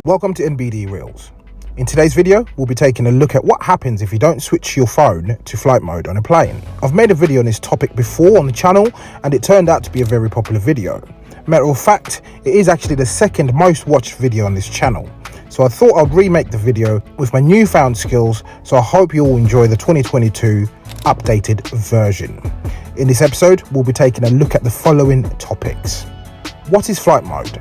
Welcome to NBD Reels. In today's video, we'll be taking a look at what happens if you don't switch your phone to flight mode on a plane. I've made a video on this topic before on the channel and it turned out to be a very popular video. Matter of fact, it is actually the second most watched video on this channel. So I thought I'd remake the video with my newfound skills, so I hope you all enjoy the 2022 updated version. In this episode, we'll be taking a look at the following topics. What is flight mode?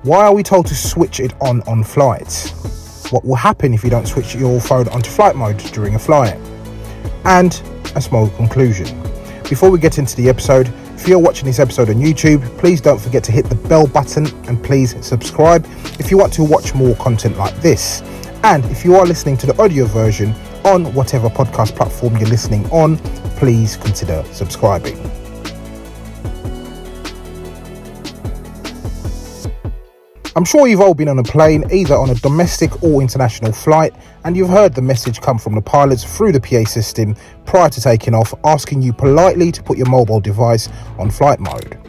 Why are we told to switch it on flights? What will happen if you don't switch your phone onto flight mode during a flight? And a small conclusion. Before we get into the episode, if you're watching this episode on YouTube, please don't forget to hit the bell button and please subscribe if you want to watch more content like this. And if you are listening to the audio version on whatever podcast platform you're listening on, please consider subscribing. I'm sure you've all been on a plane, either on a domestic or international flight, and you've heard the message come from the pilots through the PA system prior to taking off, asking you politely to put your mobile device on flight mode.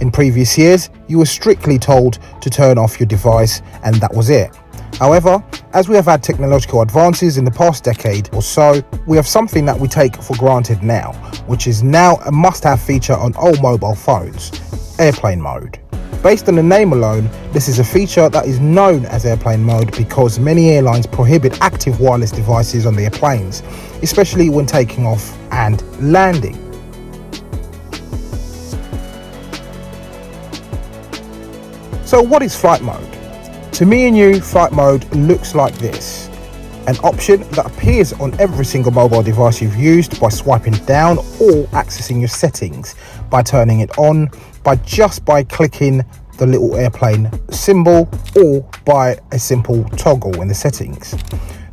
In previous years, you were strictly told to turn off your device and that was it. However, as we have had technological advances in the past decade or so, we have something that we take for granted now, which is now a must-have feature on all mobile phones: airplane mode. Based on the name alone, this is a feature that is known as airplane mode because many airlines prohibit active wireless devices on their planes, especially when taking off and landing. So what is flight mode? To me and you, flight mode looks like this. An option that appears on every single mobile device you've used by swiping down or accessing your settings by turning it on, by clicking the little airplane symbol or by a simple toggle in the settings.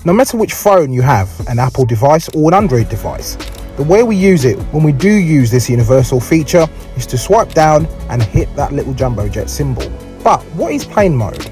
No matter which phone you have, an Apple device or an Android device, the way we use it when we do use this universal feature is to swipe down and hit that little jumbo jet symbol. But what is plane mode?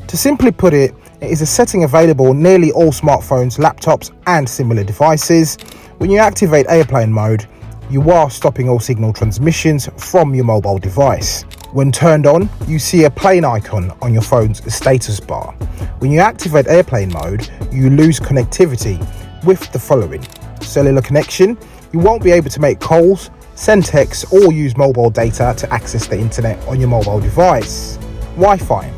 To simply put it, it is a setting available on nearly all smartphones, laptops and similar devices. When you activate airplane mode, you are stopping all signal transmissions from your mobile device. When turned on, you see a plane icon on your phone's status bar. When you activate airplane mode, you lose connectivity with the following: cellular connection, you won't be able to make calls, send texts or use mobile data to access the internet on your mobile device. Wi-Fi,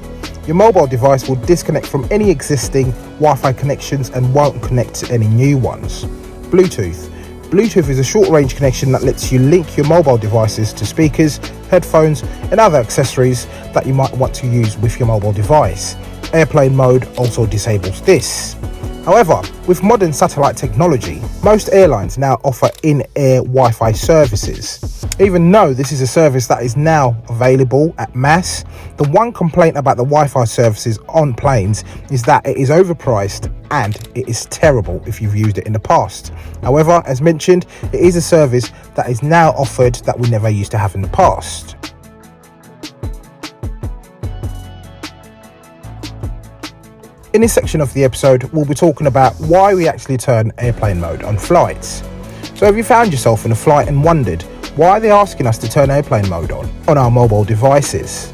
your mobile device will disconnect from any existing Wi-Fi connections and won't connect to any new ones. Bluetooth is a short-range connection that lets you link your mobile devices to speakers, headphones and other accessories that you might want to use with your mobile device. Airplane mode also disables this. However, with modern satellite technology, most airlines now offer in-air Wi-Fi services. Even though this is a service that is now available at mass, the one complaint about the Wi-Fi services on planes is that it is overpriced and it is terrible if you've used it in the past. However, as mentioned, it is a service that is now offered that we never used to have in the past. In this section of the episode, we'll be talking about why we actually turn airplane mode on flights. So have you found yourself in a flight and wondered why are they asking us to turn airplane mode on our mobile devices?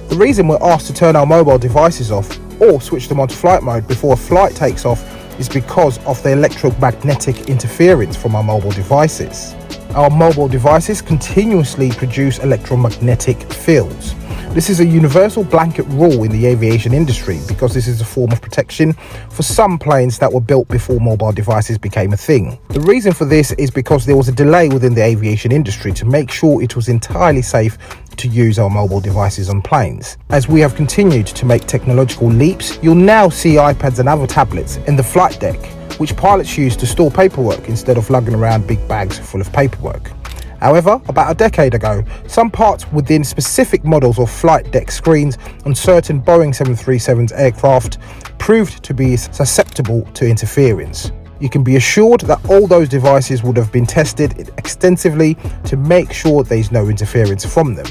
The reason we're asked to turn our mobile devices off or switch them onto flight mode before a flight takes off is because of the electromagnetic interference from our mobile devices. Our mobile devices continuously produce electromagnetic fields. This is a universal blanket rule in the aviation industry because this is a form of protection for some planes that were built before mobile devices became a thing. The reason for this is because there was a delay within the aviation industry to make sure it was entirely safe to use our mobile devices on planes. As we have continued to make technological leaps, you'll now see iPads and other tablets in the flight deck, which pilots use to store paperwork instead of lugging around big bags full of paperwork. However, about a decade ago, some parts within specific models of flight deck screens on certain Boeing 737's aircraft proved to be susceptible to interference. You can be assured that all those devices would have been tested extensively to make sure there's no interference from them.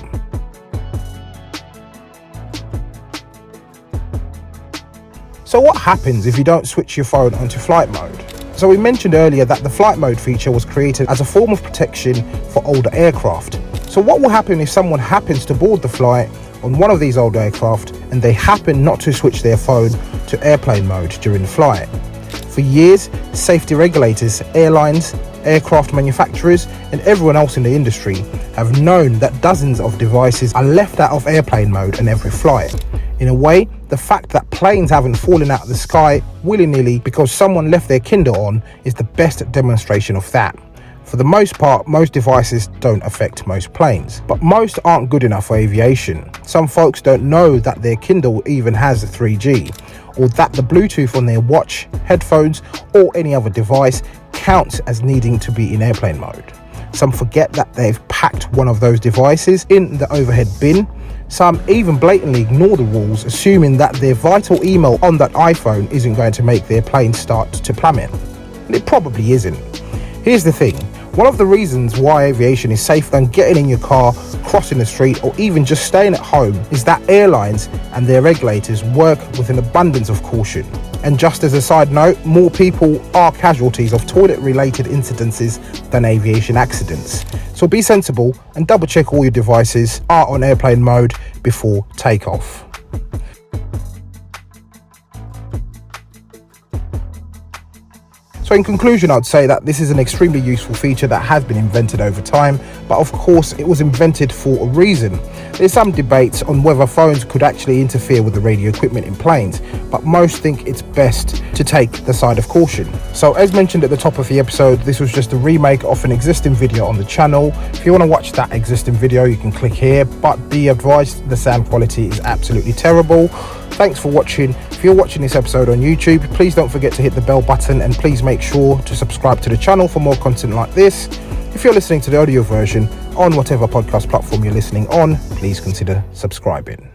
So what happens if you don't switch your phone onto flight mode? So we mentioned earlier that the flight mode feature was created as a form of protection for older aircraft. So what will happen if someone happens to board the flight on one of these old aircraft and they happen not to switch their phone to airplane mode during the flight. For years, safety regulators, airlines, aircraft manufacturers, and everyone else in the industry have known that dozens of devices are left out of airplane mode on every flight. In a way, the fact that planes haven't fallen out of the sky willy-nilly because someone left their Kindle on is the best demonstration of that. For the most part, most devices don't affect most planes, but most aren't good enough for aviation. Some folks don't know that their Kindle even has 3G, or that the Bluetooth on their watch, headphones, or any other device counts as needing to be in airplane mode. Some forget that they've packed one of those devices in the overhead bin. Some even blatantly ignore the rules, assuming that their vital email on that iPhone isn't going to make their plane start to plummet. And it probably isn't. Here's the thing. One of the reasons why aviation is safer than getting in your car, crossing the street, or even just staying at home is that airlines and their regulators work with an abundance of caution. And just as a side note, more people are casualties of toilet-related incidences than aviation accidents. So be sensible and double check all your devices are on airplane mode before takeoff. So in conclusion, I'd say that this is an extremely useful feature that has been invented over time, but of course it was invented for a reason. There's some debates on whether phones could actually interfere with the radio equipment in planes, but most think it's best to take the side of caution. So as mentioned at the top of the episode, this was just a remake of an existing video on the channel. If you want to watch that existing video, you can click here, but be advised the sound quality is absolutely terrible. Thanks for watching. If you're watching this episode on YouTube, please don't forget to hit the bell button and please make sure to subscribe to the channel for more content like this. If you're listening to the audio version on whatever podcast platform you're listening on, please consider subscribing.